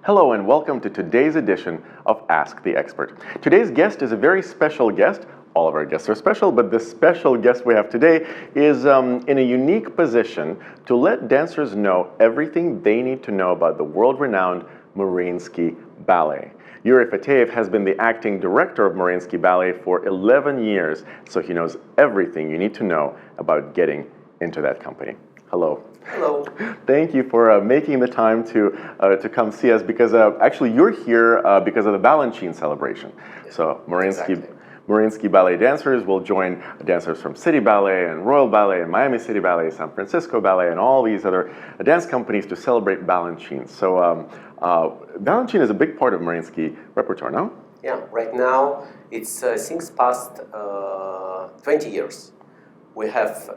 Hello and welcome to today's edition of Ask the Expert. Today's guest is a very special guest. All of our guests are special, but the special guest we have today is in a unique position to let dancers know everything they need to know about the world-renowned Mariinsky Ballet. Yuri Fateev has been the acting director of Mariinsky Ballet for 11 years, so he knows everything you need to know about getting into that company. Hello. Hello. Thank you for making the time to come see us, because actually you're here because of the Balanchine celebration. Yeah, so exactly. Mariinsky Ballet dancers will join dancers from City Ballet and Royal Ballet and Miami City Ballet, San Francisco Ballet, and all these other dance companies to celebrate Balanchine. So Balanchine is a big part of Mariinsky repertoire, no? Yeah, right now it's since past 20 years. We have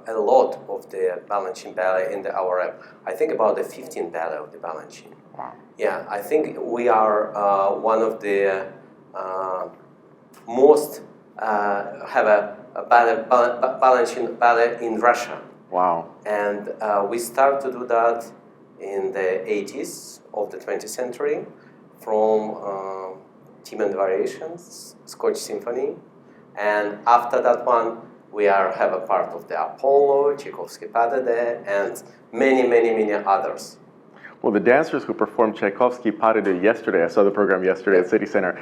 a lot of the Balanchine ballet in our rep. I think about the 15 ballet of the Balanchine. Wow. Yeah, I think we are one of the most have a Balanchine ballet in Russia. Wow. And we start to do that in the 80s of the 20th century from Theme and Variations, Scotch Symphony. And after that one, we have a part of the Apollo, Tchaikovsky Pas de Deux, and many others. Well, the dancers who performed Tchaikovsky Pas de Deux yesterday, I saw the program yesterday at City Center,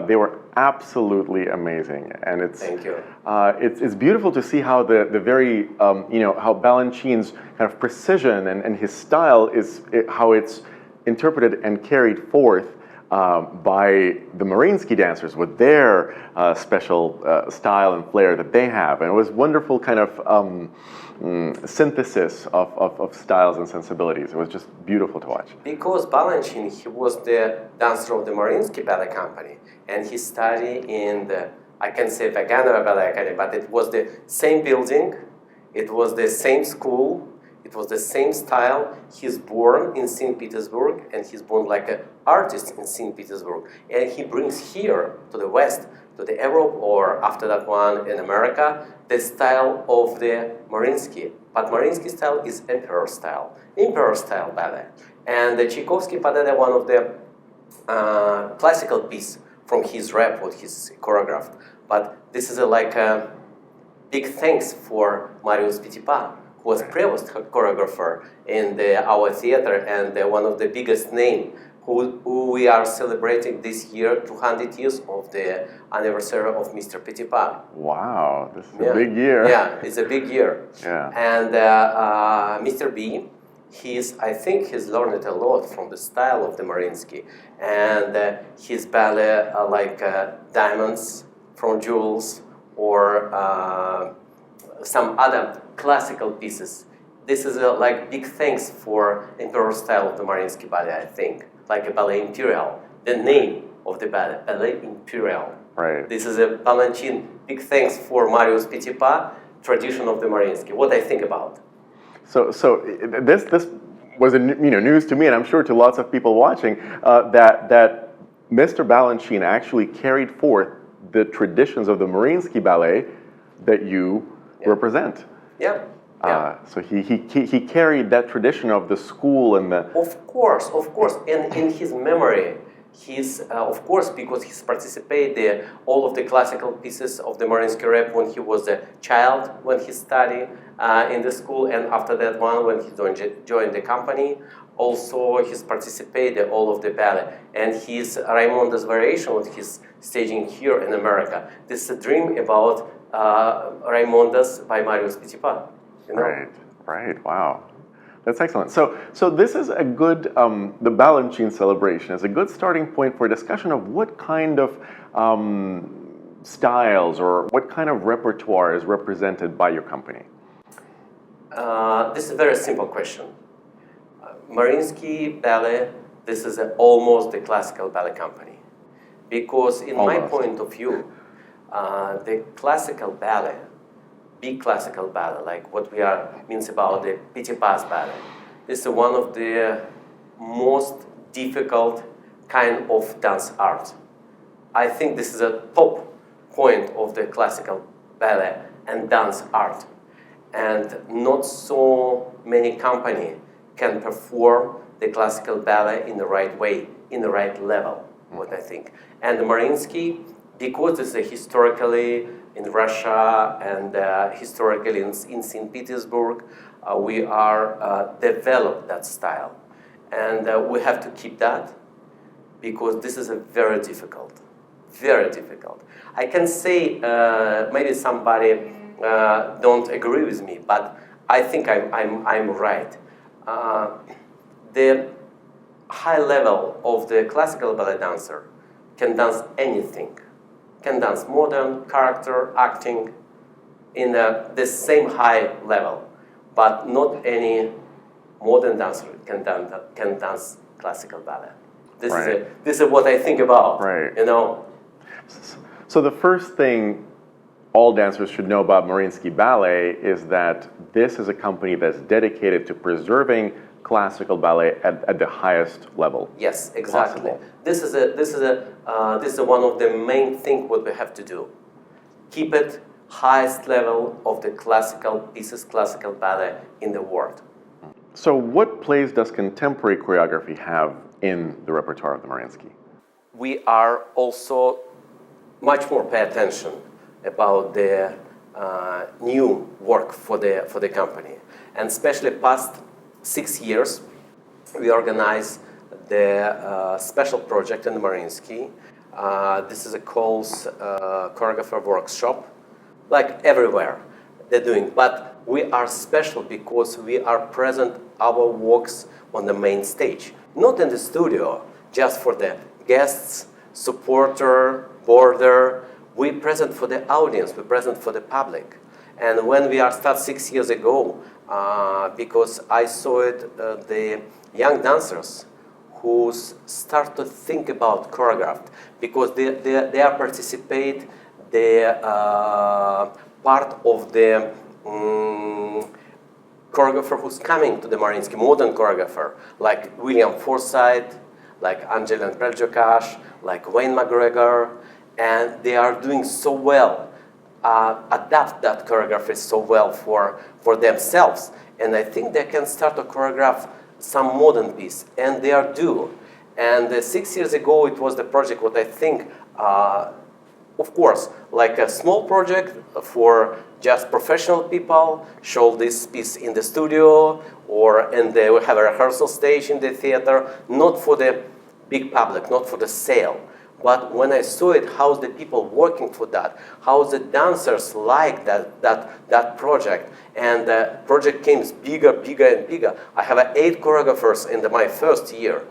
they were absolutely amazing. And Thank you. It's beautiful to see how the very, how Balanchine's kind of precision and his style how it's interpreted and carried forth by the Mariinsky dancers with their special style and flair that they have. And it was wonderful kind of synthesis of styles and sensibilities. It was just beautiful to watch. Because Balanchine, he was the dancer of the Mariinsky Ballet Company, and he studied in the, I can say Vaganova Ballet Academy, but it was the same building, it was the same school, it was the same style. He's born in St. Petersburg, and he's born like an artist in St. Petersburg. And he brings here to the West, to the Europe, or after that one in America, the style of the Mariinsky. But Mariinsky style is emperor style ballet. And the Tchaikovsky Pas de Deux, one of the classical piece from his rep, what he's choreographed. But this is like a big thanks for Marius Petipa, who was previous choreographer in our theater and one of the biggest name who we are celebrating this year 200 years of the anniversary of Mr. Petipa. Wow, this is a big year. Yeah, it's a big year. Yeah. And Mr. B, I think he's learned a lot from the style of the Mariinsky. And his ballet like Diamonds from Jewels or some other classical pieces. This is like big thanks for emperor style of the Mariinsky ballet, I think. Like a Ballet Imperial, the name of the Ballet Imperial. Right. This is a Balanchine. Big thanks for Marius Petipa, tradition of the Mariinsky. What I think about. So this was news to me, and I'm sure to lots of people watching, that Mr. Balanchine actually carried forth the traditions of the Mariinsky ballet that you represent. Yeah. So he carried that tradition of the school and the... Of course. And in his memory, of course, because he's participated all of the classical pieces of the Mariinsky rep when he was a child, when he studied in the school, and after that one, when he joined the company. Also, he's participated all of the ballet. And his Raimonda's variation, what he's staging here in America. This is a dream about Raimonda's by Marius Petipa. You know? Right. Wow, that's excellent. So this is a good, the Balanchine celebration is a good starting point for a discussion of what kind of styles or what kind of repertoire is represented by your company. This is a very simple question. Mariinsky Ballet, this is almost the classical ballet company. Because in my point of view, the classical ballet, big classical ballet, like what means about the Petipa's ballet. This is one of the most difficult kind of dance art. I think this is a top point of the classical ballet and dance art. And not so many companies can perform the classical ballet in the right way, in the right level, what I think. And the Mariinsky, because it's historically in Russia and historically in St. Petersburg, we are developed that style. And we have to keep that because this is a very difficult. I can say maybe somebody don't agree with me, but I think I'm right. The high level of the classical ballet dancer can dance anything, can dance modern, character, acting in the same high level, but not any modern dancer can dance classical ballet. This is what I think about, you know. So the first thing all dancers should know about Mariinsky Ballet is that this is a company that's dedicated to preserving classical ballet at the highest level. Yes, exactly. Possible. This is one of the main things what we have to do. Keep it highest level of the classical pieces, classical ballet in the world. So what place does contemporary choreography have in the repertoire of the Mariinsky? We are also much more pay attention about the new work for the company, and especially past 6 years, we organize the special project in the Mariinsky. This is a called choreographer workshop, like everywhere they're doing, but we are special because we are present our works on the main stage, not in the studio, just for the guests, supporter, boarder. We present for the audience, we present for the public. And when we are start 6 years ago, because I saw it, the young dancers who start to think about choreographed, because they are participate, the part of the choreographer who's coming to the Mariinsky, modern choreographer, like William Forsythe, like Angelina Preljokash, like Wayne McGregor, and they are doing so well, adapt that choreography so well for themselves. And I think they can start to choreograph some modern piece, and they are due. And 6 years ago, it was the project what I think, of course, like a small project for just professional people, show this piece in the studio, and they will have a rehearsal stage in the theater, not for the big public, not for the sale. But when I saw it, how the people working for that, how the dancers like that project, and the project came bigger and bigger. I have 8 choreographers in my first year,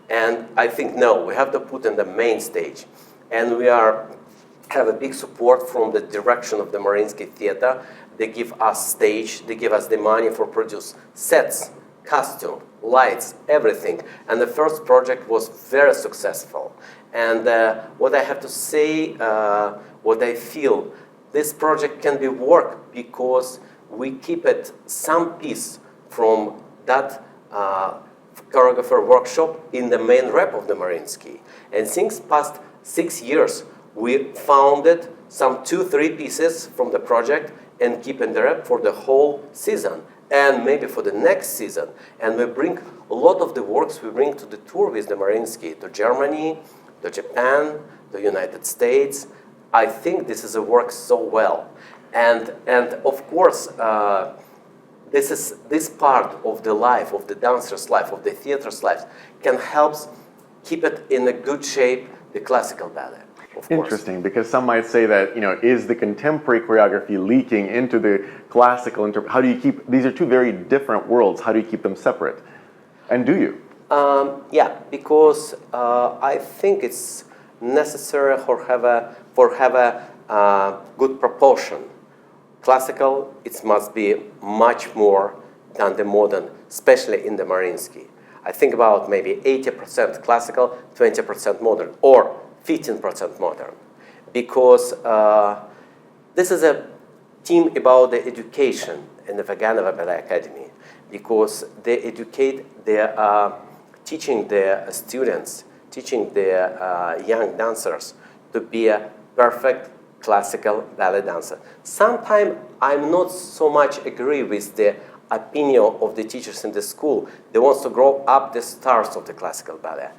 and I think no, we have to put in the main stage, and we have a big support from the direction of the Mariinsky Theater. They give us stage, they give us the money for produce sets, costume, lights, everything. And the first project was very successful. And what I have to say, what I feel, this project can be worked because we keep it some piece from that choreographer workshop in the main rep of the Mariinsky. And since past 6 years, we founded some 2-3 pieces from the project and keep in the rep for the whole season and maybe for the next season. And we bring a lot of the works we bring to the tour with the Mariinsky, to Germany, to Japan, the United States. I think this is a work so well. And of course, this part of the life, of the dancer's life, of the theater's life, can help keep it in a good shape, the classical ballet. Interesting, because some might say that, is the contemporary choreography leaking into the classical? How do you keep, these are two very different worlds, how do you keep them separate? And do you? Yeah, because I think it's necessary for have a good proportion. Classical, it must be much more than the modern, especially in the Mariinsky. I think about maybe 80% classical, 20% modern, or 15% modern, because this is a team about the education in the Vaganova Ballet Academy, because they educate, they are teaching their students, teaching their young dancers to be a perfect classical ballet dancer. Sometimes I'm not so much agree with the opinion of the teachers in the school. They want to grow up the stars of the classical ballet.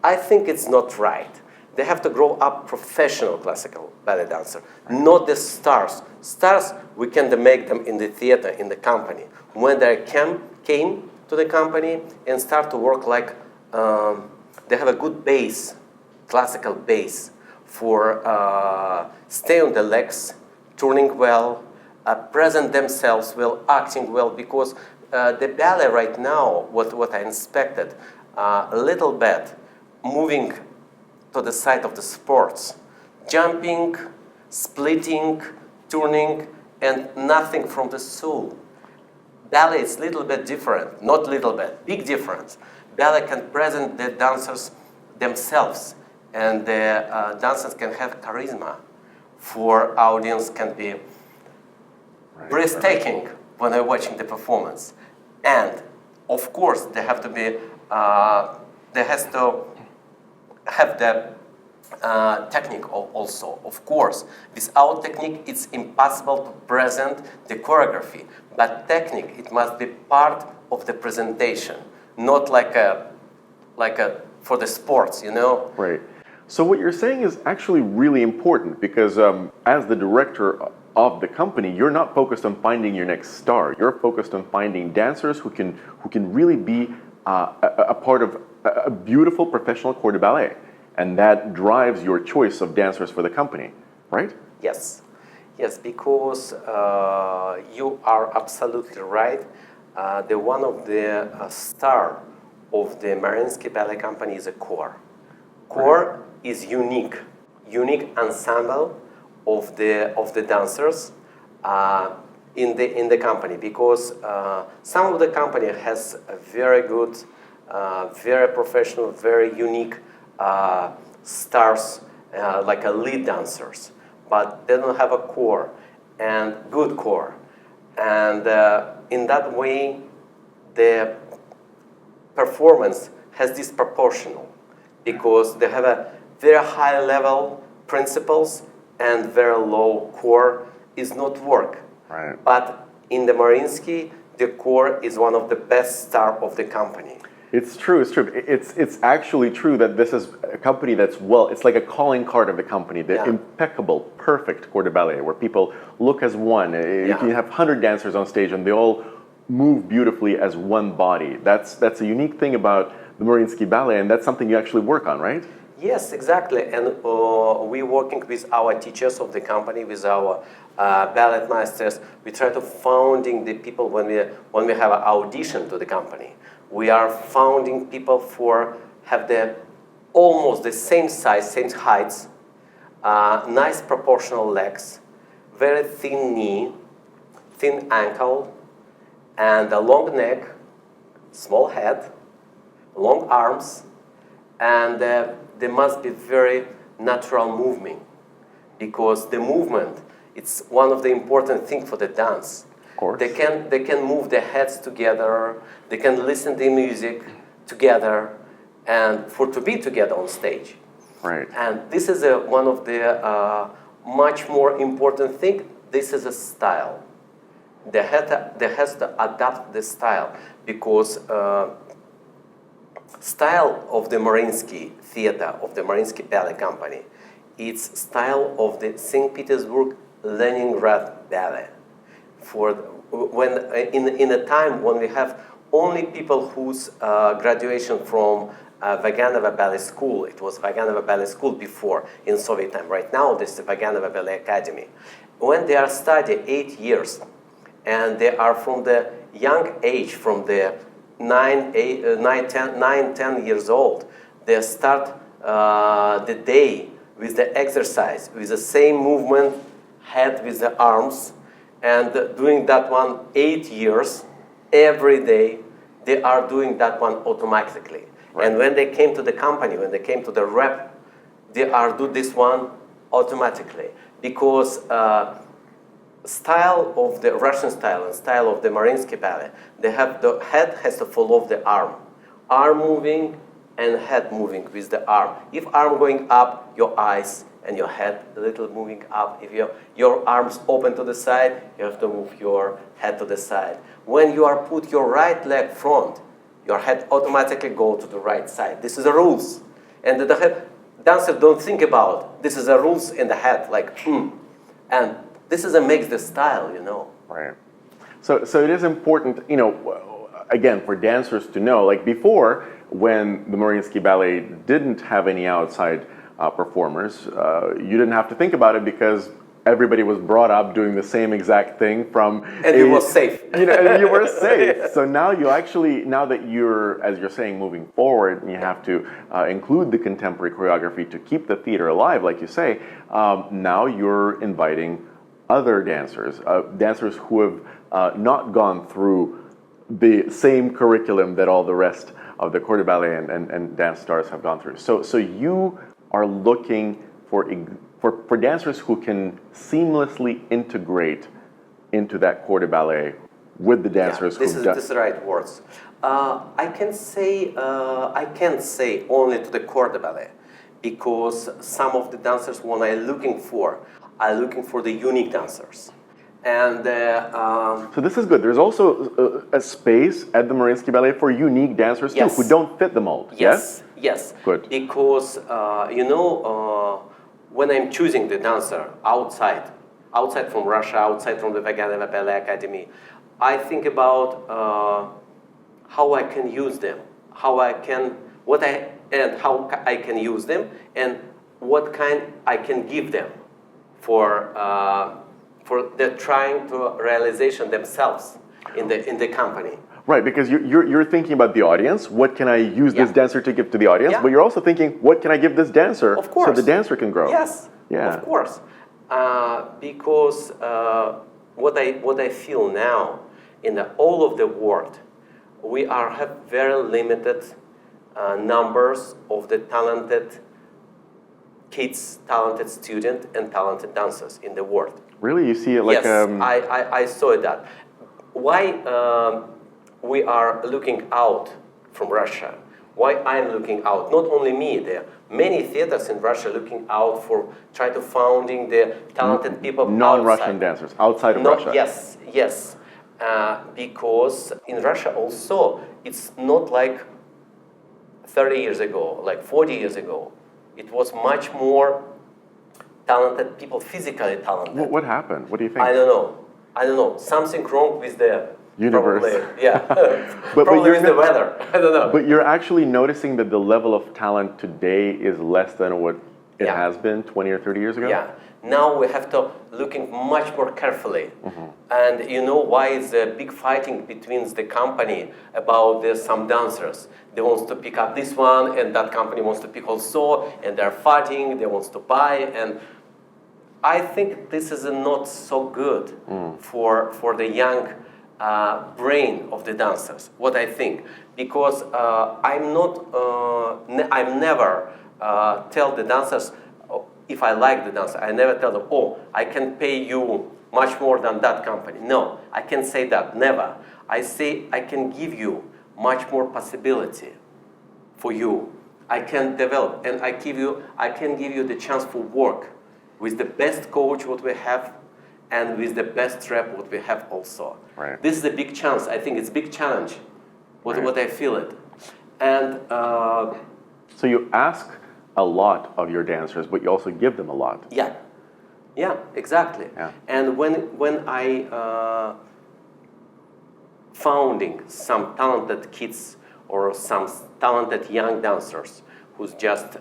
I think it's not right. They have to grow up professional classical ballet dancer, not the stars. Stars, we can make them in the theater, in the company. When they came to the company and start to work like, they have a good base, classical base for stay on the legs, turning well, present themselves well, acting well, because the ballet right now, what I inspected, a little bit moving to the side of the sports, jumping, splitting, turning, and nothing from the soul. Ballet is a little bit different, not little bit, big difference. Ballet can present the dancers themselves, and the dancers can have charisma for audience, can be breathtaking when they're watching the performance. And of course, they have to be, they has to have the technique also. Of course, without technique, it's impossible to present the choreography. But technique, it must be part of the presentation, not like a for the sports, you know? Right. So what you're saying is actually really important because as the director of the company, you're not focused on finding your next star. You're focused on finding dancers who can really be a part of a beautiful professional corps de ballet. And that drives your choice of dancers for the company, right? Yes. Yes, because you are absolutely right. The one of the star of the Mariinsky Ballet company is a corps. Corps is unique ensemble of the dancers in the company, because some of the company has a very good, very professional, very unique stars, like a lead dancers, but they don't have a corps and good corps, and in that way the performance has disproportional, because they have a very high level principles and very low core is not work. Right. But in the Mariinsky, the core is one of the best star of the company. It's true, it's true. It's actually true that this is a company that's it's like a calling card of the company, the impeccable, perfect corps de ballet, where people look as one. You can have 100 dancers on stage and they all move beautifully as one body. That's a unique thing about the Mariinsky Ballet, and that's something you actually work on, right? Yes, exactly. And we're working with our teachers of the company, with our ballet masters. We try to founding the people when we have an audition to the company. We are founding people for have the almost the same size, same heights, nice proportional legs, very thin knee, thin ankle, and a long neck, small head, long arms, and there must be very natural movement, because the movement, it's one of the important things for the dance. Of course. They can move their heads together, they can listen to music together, and to be together on stage. Right. And this is one of the much more important thing. This is a style. They has to adapt the style, because style of the Mariinsky theater, of the Mariinsky Ballet company, it's style of the St. Petersburg Leningrad Ballet. For when in a time when we have only people whose graduation from Vaganova Ballet School, it was Vaganova Ballet School before in Soviet time. Right now, this is the Vaganova Ballet Academy. When they are studying 8 years, and they are from the young age, from the 9, 10 years old, they start the day with the exercise, with the same movement, head with the arms, and doing that one 8 years, every day, they are doing that one automatically. Right. And when they came to the company, when they came to the rep, they are do this one automatically, because style of the Russian style and style of the Mariinsky Ballet, they have the head has to follow the arm. Arm moving, and head moving with the arm. If arm going up, your eyes and your head a little moving up. If your arms open to the side, you have to move your head to the side. When you are put your right leg front, your head automatically go to the right side. This is the rules. And the head dancer don't think about. This is the rules in the head, like, And this is what makes the style, Right. So it is important, again, for dancers to know, like before, when the Mariinsky Ballet didn't have any outside performers, you didn't have to think about it because everybody was brought up doing the same exact thing from... And you were safe. And you were safe. So now now that you're, as you're saying, moving forward, and you have to include the contemporary choreography to keep the theater alive, like you say, now you're inviting other dancers, dancers who have not gone through the same curriculum that all the rest of the corps de ballet and dance stars have gone through. So you are looking for dancers who can seamlessly integrate into that corps de ballet with the dancers this is the right words. I can't say only to the corps de ballet, because some of the dancers what I'm looking for the unique dancers. And so this is good. There's also a space at the Mariinsky Ballet for unique dancers too, who don't fit the mold. Yes. Good. Because when I'm choosing the dancer outside from Russia, outside from the Vaganova Ballet Academy, I think about how I can use them, how I can use them, and what kind I can give them for the trying to realization themselves in the company. Right, because you're thinking about the audience. What can I use this dancer to give to the audience? But you're also thinking, what can I give this dancer so the dancer can grow? Yes, of course. Because what I feel now in all of the world, we have very limited numbers of the talented kids, talented students, and talented dancers in the world. Really? You see it like... Yes, I saw that. Why we are looking out from Russia? Why I'm looking out? Not only me, there are many theaters in Russia looking out for try to founding the talented people non-Russian dancers outside of Russia. Yes. Because in Russia also, it's not like 30 years ago, like 40 years ago. It was much more talented people, physically talented. What happened? What do you think? I don't know. Something wrong with the universe. Probably, probably with the weather. I don't know. But you're actually noticing that the level of talent today is less than what it has been 20 or 30 years ago? Yeah. Now we have to looking much more carefully. And you know why is a big fighting between the company about some dancers. They want to pick up this one, and that company wants to pick also, and they're fighting, they want to buy, and I think this is not so good for the young brain of the dancers, what I think. Because I'm never tell the dancers, if I like the dancer, I never tell them, I can pay you much more than that company. No, I can say that, never. I say I can give you much more possibility for you. I can develop, and I can give you the chance for work with the best coach what we have, and with the best rep what we have also. Right. This is a big chance. I think it's a big challenge, what I feel it. And so you ask a lot of your dancers, but you also give them a lot. Yeah, exactly. Yeah. And when I founding some talented kids or some talented young dancers who's just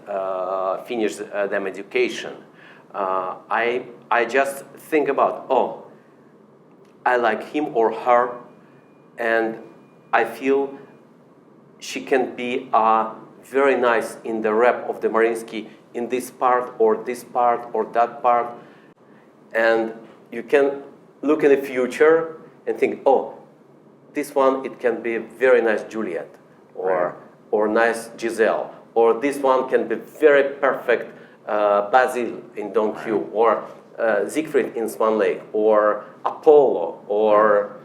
finished them education, I just think about, I like him or her, and I feel she can be very nice in the rep of the Mariinsky in this part or that part. And you can look in the future and think, this one, it can be very nice Juliet, or nice Giselle, or this one can be very perfect Basil in Don Q, or Siegfried in Swan Lake, or Apollo, or...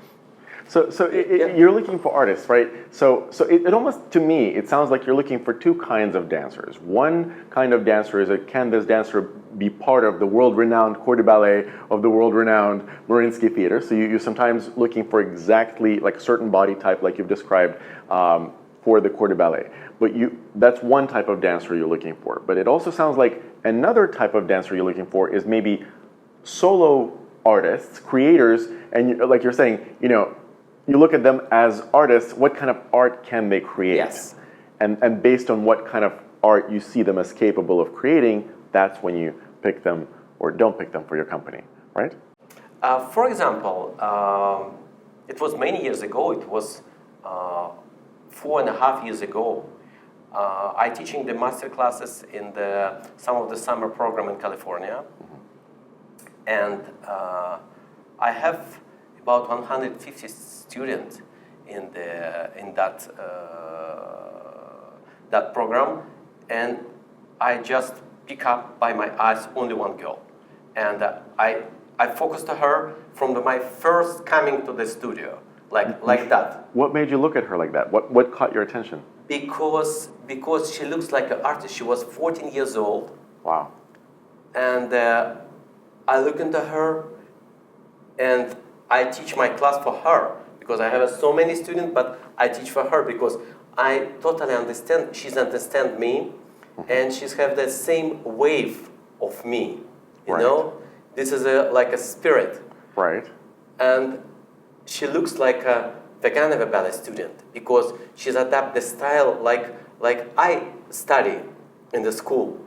You're looking for artists, right? So it almost, to me, it sounds like you're looking for two kinds of dancers. One kind of dancer is can this dancer be part of the world-renowned corps de ballet of the world-renowned Mariinsky Theater? So you're sometimes looking for exactly like a certain body type, like you've described, for the corps de ballet. But that's one type of dancer you're looking for. But it also sounds like another type of dancer you're looking for is maybe solo artists, creators, and like you're saying, you look at them as artists, what kind of art can they create? Yes. And based on what kind of art you see them as capable of creating, that's when you pick them or don't pick them for your company, right? For example, it was many years ago, it was 4.5 years ago. I teaching the master classes in some of the summer program in California. And I have about 150 students in that program, and I just pick up by my eyes only one girl, and I focused on her from my first coming to the studio, like that. What made you look at her like that? What caught your attention? Because she looks like an artist. She was 14 years old. Wow. And I look into her, and I teach my class for her because I have so many students, but I teach for her because I totally understand. She's understand me, and she's have the same wave of me. You know, this is like a spirit. Right. And she looks like a Vaganova ballet student because she's adapt the style like I study in the school.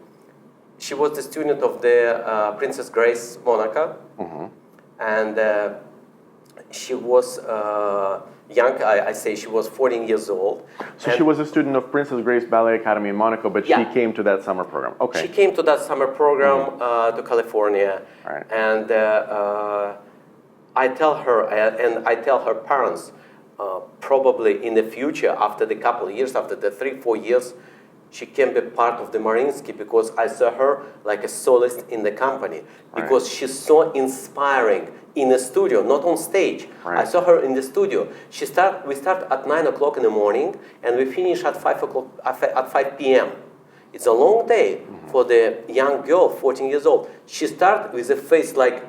She was the student of the Princess Grace Monaco, and she was young. I say she was 14 years old. So she was a student of Princess Grace Ballet Academy in Monaco, but she came to that summer program. Okay. She came to that summer program to California, and I tell her, and I tell her parents, probably in the future, after the couple of years, after the 3-4 years, she can be part of the Mariinsky because I saw her like a soloist in the company because she's so inspiring in the studio, not on stage. I saw her in the studio. We start at 9 o'clock in the morning and we finish at 5 p.m. It's a long day for the young girl, 14 years old. She starts with a face like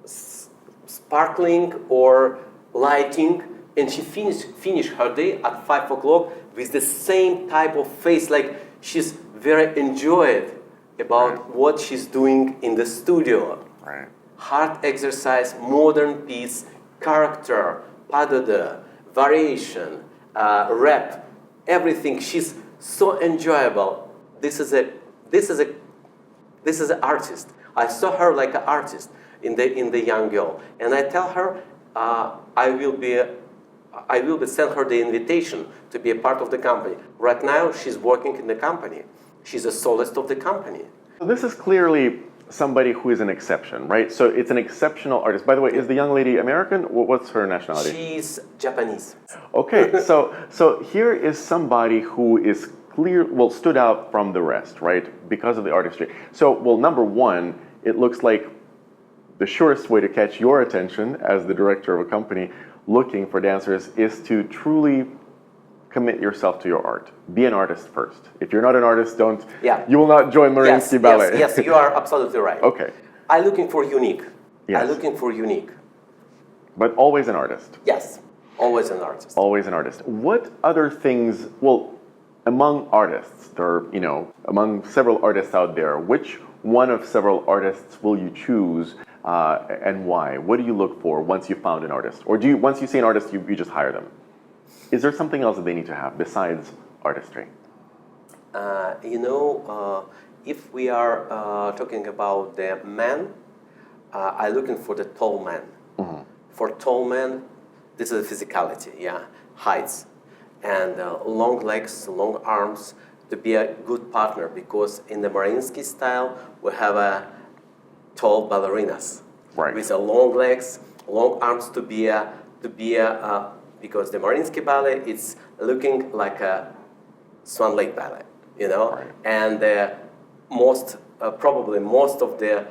sparkling or lighting, and she finish her day at 5 o'clock with the same type of face, like she's very enjoyed about what she's doing in the studio. Hard exercise, modern piece, character, pas de deux, variation, rep, everything. She's so enjoyable. This is an artist. I saw her like an artist in the young girl, and I tell her I will send her the invitation to be a part of the company. Right now, she's working in the company. She's a soloist of the company. So this is clearly somebody who is an exception, right? So it's an exceptional artist. By the way, is the young lady American? What's her nationality? She's Japanese. Okay, so here is somebody who is stood out from the rest, right? Because of the artistry. So, well, number one, it looks like the surest way to catch your attention as the director of a company looking for dancers is to truly commit yourself to your art. Be an artist first. If you're not an artist, you will not join Mariinsky Ballet. Yes, you are absolutely right. Okay. I'm looking for unique. Yes. I'm looking for unique. But always an artist. Yes, always an artist. Always an artist. What other things, well, among artists, among several artists out there, which one of several artists will you choose and why? What do you look for once you found an artist? Or once you see an artist, you just hire them? Is there something else that they need to have besides artistry? If we are talking about the men, I'm looking for the tall man. For tall men, this is physicality, heights. And long legs, long arms, to be a good partner, because in the Mariinsky style, we have a tall ballerinas with long legs, long arms to be because the Mariinsky Ballet is looking like a Swan Lake Ballet, and probably most of the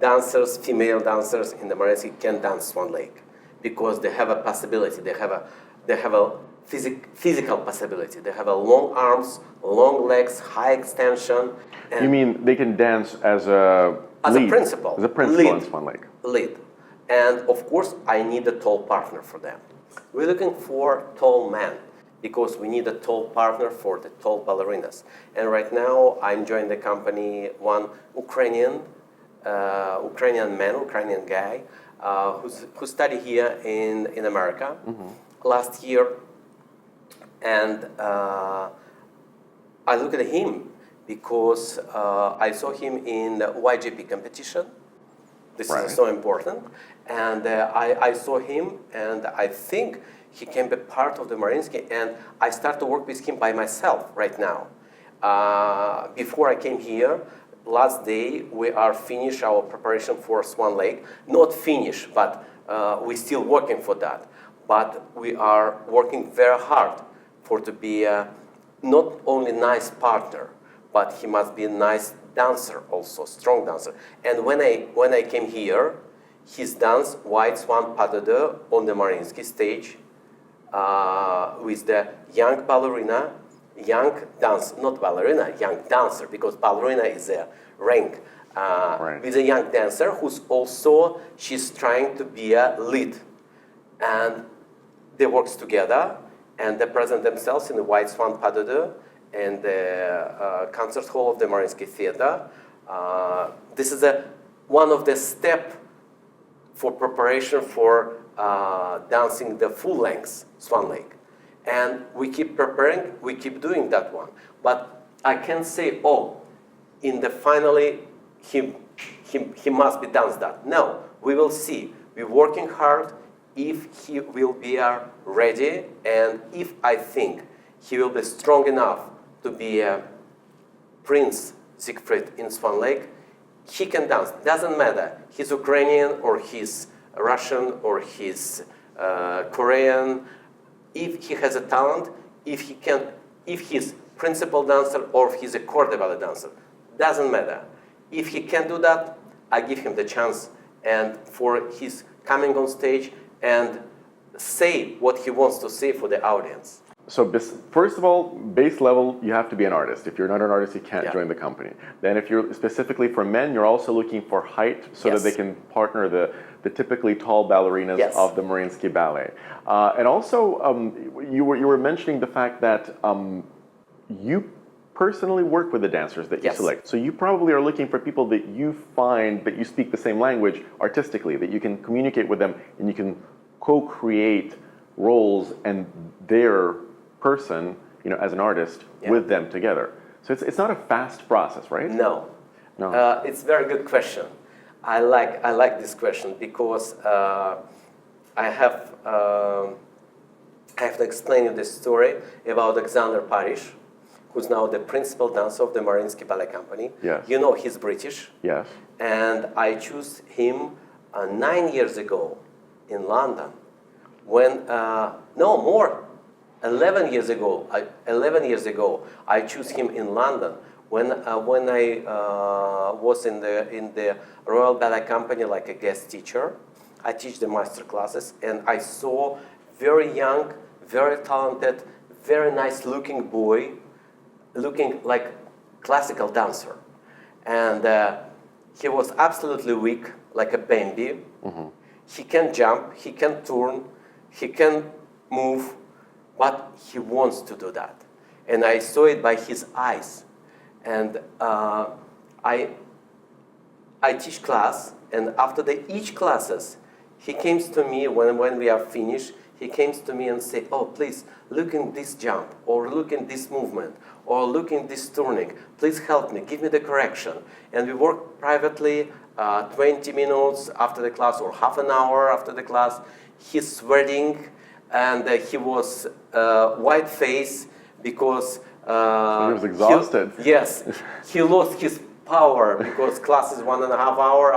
dancers, female dancers in the Mariinsky can dance Swan Lake because they have a possibility. They have a physical possibility. They have a long arms, long legs, high extension. You mean they can dance as a lead? Principal. As a principal in Swan Lake. Lead. And of course, I need a tall partner for them. We're looking for tall men because we need a tall partner for the tall ballerinas. And right now, I'm joining the company, one Ukrainian guy, who studied here in America last year. And I look at him because I saw him in the YAGP competition. This is so important. And I saw him, and I think he can be part of the Mariinsky, and I start to work with him by myself right now. Before I came here, last day, we are finished our preparation for Swan Lake. Not finished, but we're still working for that. But we are working very hard for to be not only nice partner, but he must be a nice dancer also, strong dancer. And when I came here, he's danced White Swan Pas de Deux on the Mariinsky stage with the young ballerina, young dancer, not ballerina, young dancer, because ballerina is a rank. With a young dancer who's also, she's trying to be a lead. And they work together, and they present themselves in the White Swan Pas de Deux and the concert hall of the Mariinsky Theater. This is one of the steps for preparation for dancing the full length Swan Lake. And we keep preparing, we keep doing that one. But I can't say, oh, in the finally, he must be danced that. No, we will see. We're working hard if he will be ready, and if I think he will be strong enough to be a Prince Siegfried in Swan Lake, he can dance. Doesn't matter. He's Ukrainian or he's Russian or he's Korean. If he has a talent, if he's principal dancer or if he's a corps de ballet dancer, doesn't matter. If he can do that, I give him the chance, and for his coming on stage and say what he wants to say for the audience. So first of all, base level, you have to be an artist. If you're not an artist, you can't join the company. Then if you're specifically for men, you're also looking for height so that they can partner the typically tall ballerinas of the Mariinsky Ballet. And also, you were mentioning the fact that you personally work with the dancers that you select. So you probably are looking for people that you find that you speak the same language artistically, that you can communicate with them and you can co-create roles and their person, as an artist, with them together. So it's not a fast process, right? No. It's a very good question. I like this question because I have to explain you this story about Alexander Parish, who's now the principal dancer of the Mariinsky Ballet Company. Yes. You know he's British. Yes. And I chose him 9 years ago in London. When, 11 years ago. 11 years ago, I chose him in London when I was in the Royal Ballet Company like a guest teacher. I teach the master classes, and I saw very young, very talented, very nice looking boy, looking like classical dancer, and he was absolutely weak, like a baby. Mm-hmm. He can jump, he can turn, he can move, but he wants to do that. And I saw it by his eyes. And I teach class, and after each classes, he comes to me when we are finished, he comes to me and say, oh, please, look in this jump, or look in this movement, or look in this turning. Please help me, give me the correction. And we work privately 20 minutes after the class, or half an hour after the class. He's sweating, and he was white face because he was exhausted. Yes, he lost his power because class is 1.5 hours.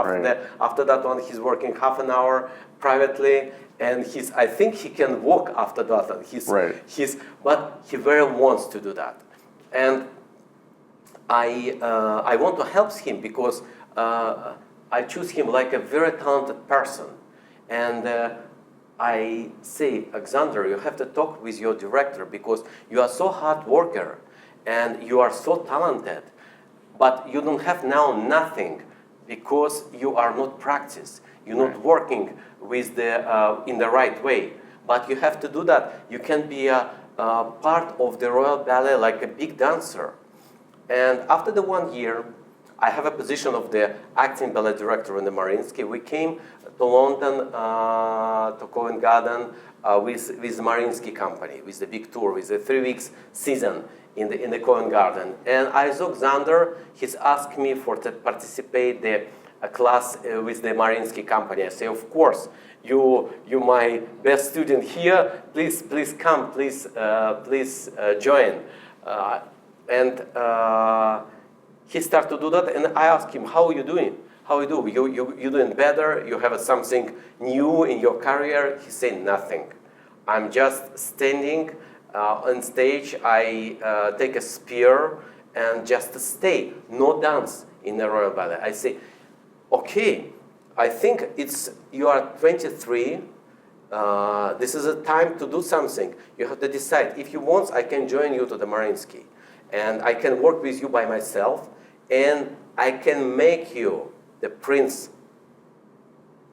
After that one, he's working half an hour privately, and I think he can walk after that. And but he very wants to do that, and I want to help him because I I choose him like a very talented person. And I say, Alexander, you have to talk with your director because you are so hard worker and you are so talented, but you don't have now nothing because you are not practice. You're not working with in the right way. But you have to do that. You can be a part of the Royal Ballet like a big dancer. And after the 1 year, I have a position of the acting ballet director in the Mariinsky. We came to London, to Covent Garden with Mariinsky company, with the big tour, with the 3 weeks season in the Covent Garden. And Isaac Zander, he's asked me to participate the class with the Mariinsky company. I say, of course, you my best student here. Please come. Please join. He started to do that, and I asked him, "How are you doing? How you do? You doing better? You have something new in your career?" He said, "Nothing. I'm just standing on stage. I take a spear and just stay. No dance in the Royal Ballet." I say, "Okay. I think you are 23. This is a time to do something. You have to decide. If you want, I can join you to the Mariinsky, and I can work with you by myself, and I can make you the prince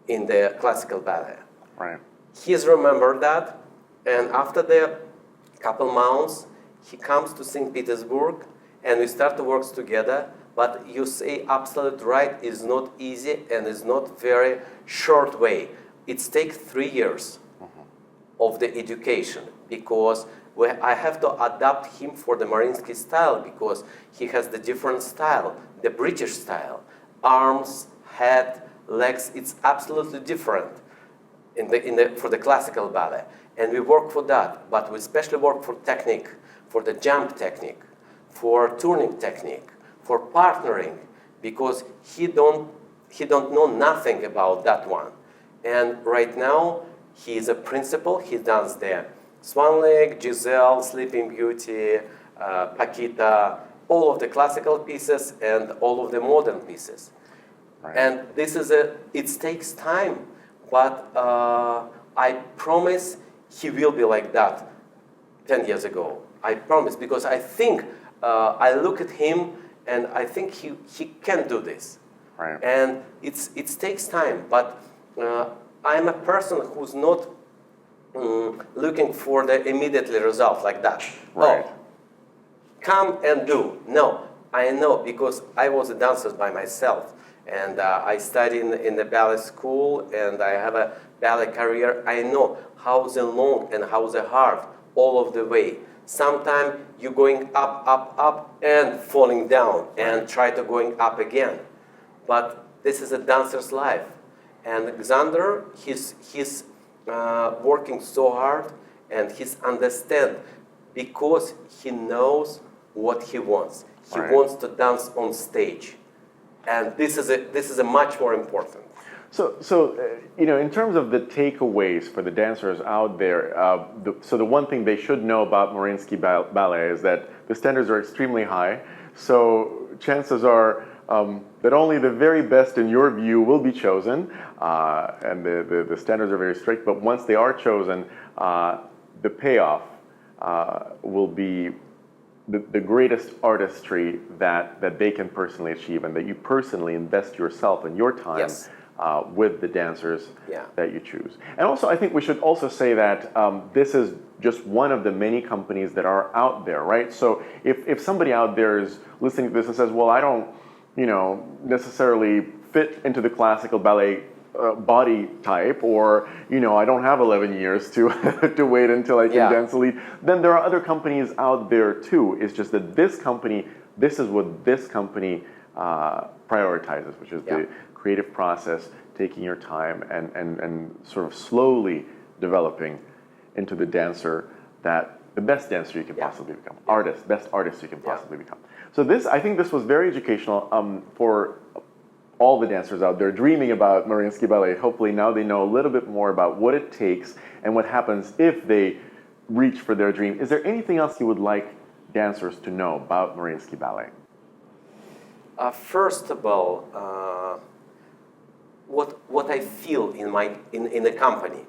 in the classical ballet." Right. He's remembered that, and after the couple months, he comes to St. Petersburg, and we start to work together. But you say absolutely right, it's not easy and it's not very short way. It takes 3 years of the education because I have to adapt him for the Mariinsky style because he has the different style, the British style. Arms, head, legs, it's absolutely different for the classical ballet. And we work for that, but we especially work for technique, for the jump technique, for turning technique, for partnering, because he don't know nothing about that one. And right now, he is a principal. He does the Swan Lake, Giselle, Sleeping Beauty, Paquita, all of the classical pieces and all of the modern pieces. Right. And it takes time, but I promise he will be like that 10 years ago. I promise, because I think, I look at him and I think he can do this. Right. And it takes time, but I'm a person who's not looking for the immediately result like that. Right. Oh, come and do. No, I know because I was a dancer by myself. And I studied in the ballet school and I have a ballet career. I know how the long and how the hard all of the way. Sometimes you're going up, up, up and falling down and try to going up again. But this is a dancer's life. And Alexander, he's working so hard and he's understand because he knows what he wants. He wants to dance on stage. And this is a much more important. So in terms of the takeaways for the dancers out there, the one thing they should know about Mariinsky Ballet is that the standards are extremely high. So chances are that only the very best in your view will be chosen, and the standards are very strict. But once they are chosen, the payoff will be the greatest artistry that they can personally achieve, and that you personally invest yourself and your time. Yes. With the dancers that you choose. And also, I think we should also say that this is just one of the many companies that are out there, right? So if somebody out there is listening to this and says, well, I don't, necessarily fit into the classical ballet body type, or, I don't have 11 years to to wait until I can dance the lead, then there are other companies out there too. It's just that this is what this company prioritizes, which is the creative process, taking your time and sort of slowly developing into the dancer the best dancer you can possibly become, best artist you can possibly become. So I think this was very educational for all the dancers out there dreaming about Mariinsky Ballet. Hopefully now they know a little bit more about what it takes and what happens if they reach for their dream. Is there anything else you would like dancers to know about Mariinsky Ballet? First of all, what I feel in the company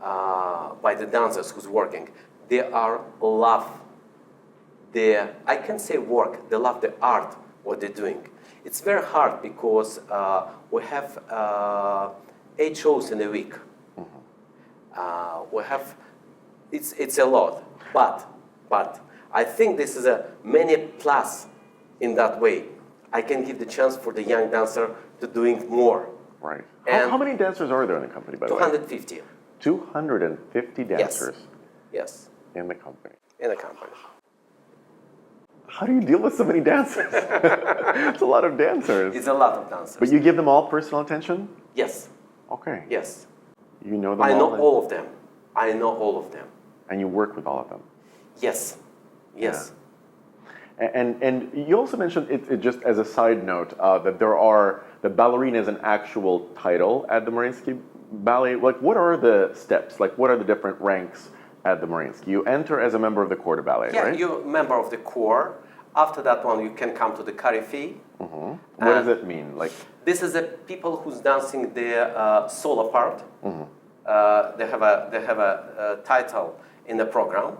by the dancers who's working. They are love I can say work. They love the art what they're doing. It's very hard because we have 8 shows in a week. We have it's a lot, but I think this is a many plus in that way. I can give the chance for the young dancer to doing more. Right. How many dancers are there in the company, by the way? 250. 250 dancers. Yes. In the company. In the company. How do you deal with so many dancers? It's a lot of dancers. It's a lot of dancers. But you give them all personal attention? Yes. Okay. Yes. You know them all? I know all of them. I know all of them. And you work with all of them? Yes. Yes. Yeah. And you also mentioned, it just as a side note, that the ballerina is an actual title at the Mariinsky Ballet. Like, what are the steps? Like, what are the different ranks at the Mariinsky? You enter as a member of the corps de ballet, right? Yeah, you're a member of the corps. After that one, you can come to the Carifee. What does it mean? Like, this is the people who's dancing the solo part. They have a title in the program,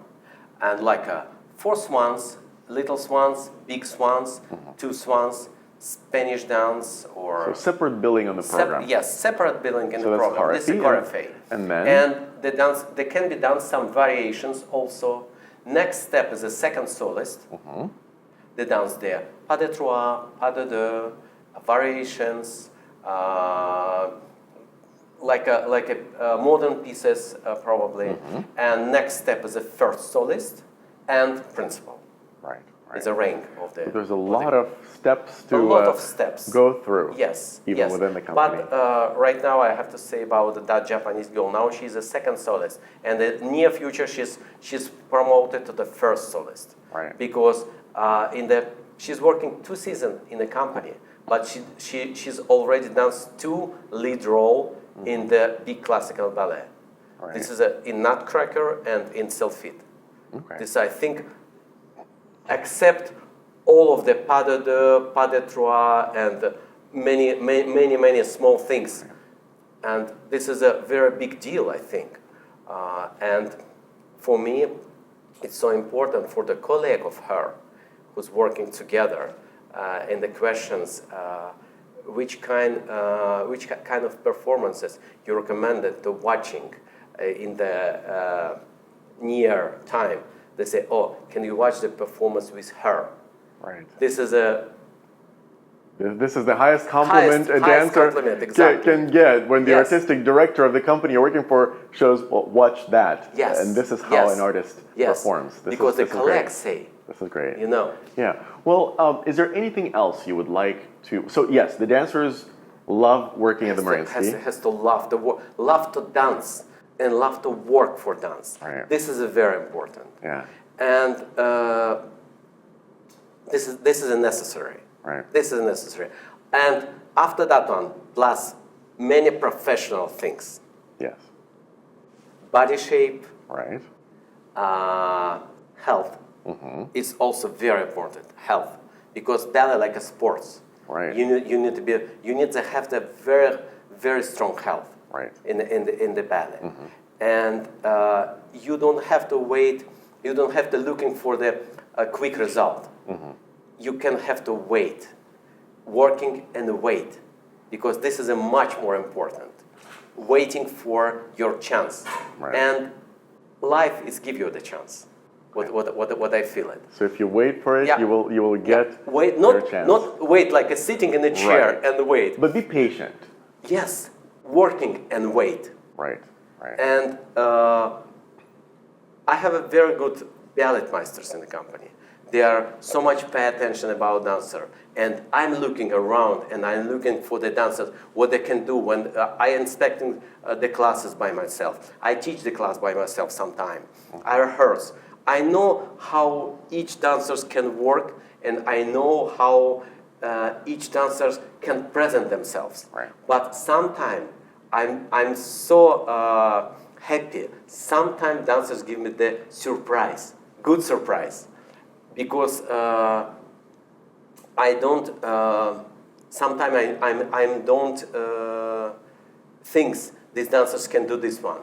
and like 4 swans, little swans, big swans, 2 swans, Spanish dance, or so separate billing on the program. Yes, separate billing in so the that's program. This is Choreography. And then? And the dance, there can be done some variations also. Next step is a second soloist. They dance there pas de trois, pas de deux, variations, like a modern pieces probably. And next step is a first soloist and principal. Right. It's a rank of the. So there's a lot of steps to go through. Yes. Even within the company. But right now I have to say about that Japanese girl. Now she's a second soloist, and in the near future she's promoted to the first soloist. Right. Because she's working 2 seasons in the company, but she's already danced 2 lead role in the big classical ballet. Right. This is in Nutcracker and in Sylphide. Okay. This I think. Except all of the pas de deux, pas de trois, and many small things. And this is a very big deal, I think. And for me, it's so important for the colleague of her who's working together in the questions, which kind of performances you recommended to watching in the near time. They say, "Oh, can you watch the performance with her?" Right. This is the highest compliment a dancer can get when the artistic director of the company you're working for shows, well, watch that. Yes. And this is how an artist performs. Because the colleagues say. This is great. You know. Yeah. Well, is there anything else you would like to? So yes, the dancers love working at the Mariinsky. Has to love to dance. And love to work for dance. Right. This is very important. Yeah. And this is necessary. Right. This is necessary. And after that one, plus many professional things. Yes. Body shape. Right. Health is also very important. Health, because ballet like a sports. Right. You need to have the very strong health. Right. In the ballet, and you don't have to wait. You don't have to looking for the quick result. You can have to wait, working and wait, because this is a much more important. Waiting for your chance, and life is give you the chance. What I feel it. So if you wait for it, you will get your chance. Not wait like a sitting in a chair and wait. But be patient. Yes. Working and wait. Right. And I have a very good ballet masters in the company. They are so much pay attention about dancer. And I'm looking around and I'm looking for the dancers, what they can do when I inspecting the classes by myself. I teach the class by myself sometime. I rehearse. I know how each dancers can work, and I know how each dancers can present themselves. Right. But sometimes I'm so happy. Sometimes dancers give me the surprise, good surprise, because I don't sometimes I don't think these dancers can do this one.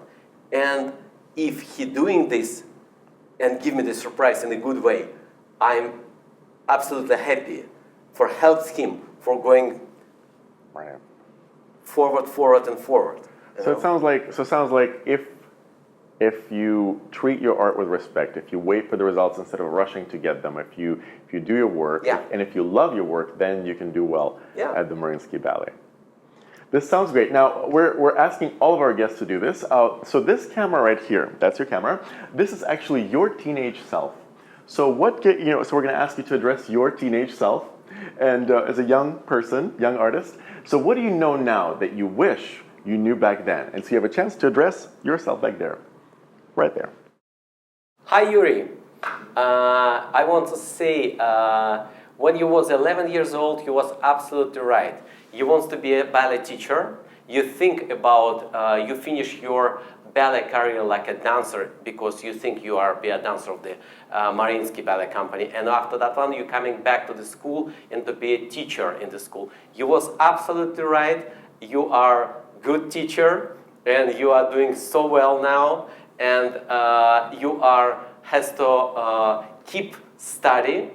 And if he doing this and give me the surprise in a good way, I'm absolutely happy for helps him for going Right. forward and forward. So it sounds like if you treat your art with respect, if you wait for the results instead of rushing to get them, if you do your work, Yeah. and if you love your work, then you can do well Yeah. at the Mariinsky Ballet. This sounds great. Now we're asking all of our guests to do this. So this camera right here, that's your camera. This is actually your teenage self. So so we're going to ask you to address your teenage self, and as a young person, young artist. So what do you know now that you wish you knew back then? And so you have a chance to address yourself back there, right there. Hi Yuri, I want to say when you was 11 years old, you was absolutely right. You want to be a ballet teacher. You think about you finish your ballet career like a dancer because you think you are be a dancer of the Mariinsky Ballet Company, and after that one you coming back to the school and to be a teacher in the school. You was absolutely right. You are good teacher and you are doing so well now, and you has to keep study,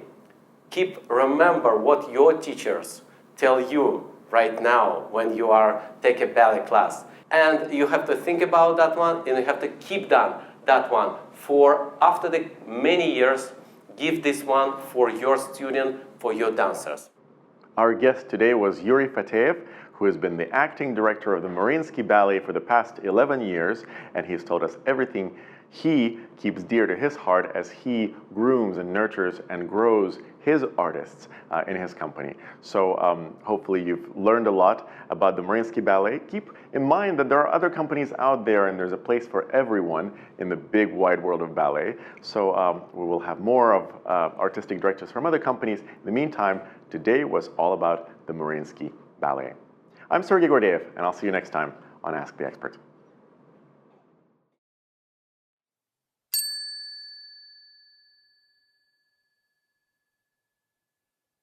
keep remember what your teachers tell you right now when you are take a ballet class. And you have to think about that one, and you have to keep that one for after the many years, give this one for your student, for your dancers. Our guest today was Yuri Fateev, who has been the acting director of the Mariinsky Ballet for the past 11 years, and he's told us everything he keeps dear to his heart as he grooms and nurtures and grows his artists in his company. So hopefully you've learned a lot about the Mariinsky Ballet. Keep in mind that there are other companies out there, and there's a place for everyone in the big wide world of ballet. So we will have more of artistic directors from other companies. In the meantime, today was all about the Mariinsky Ballet. I'm Sergey Gordeev, and I'll see you next time on Ask the Expert.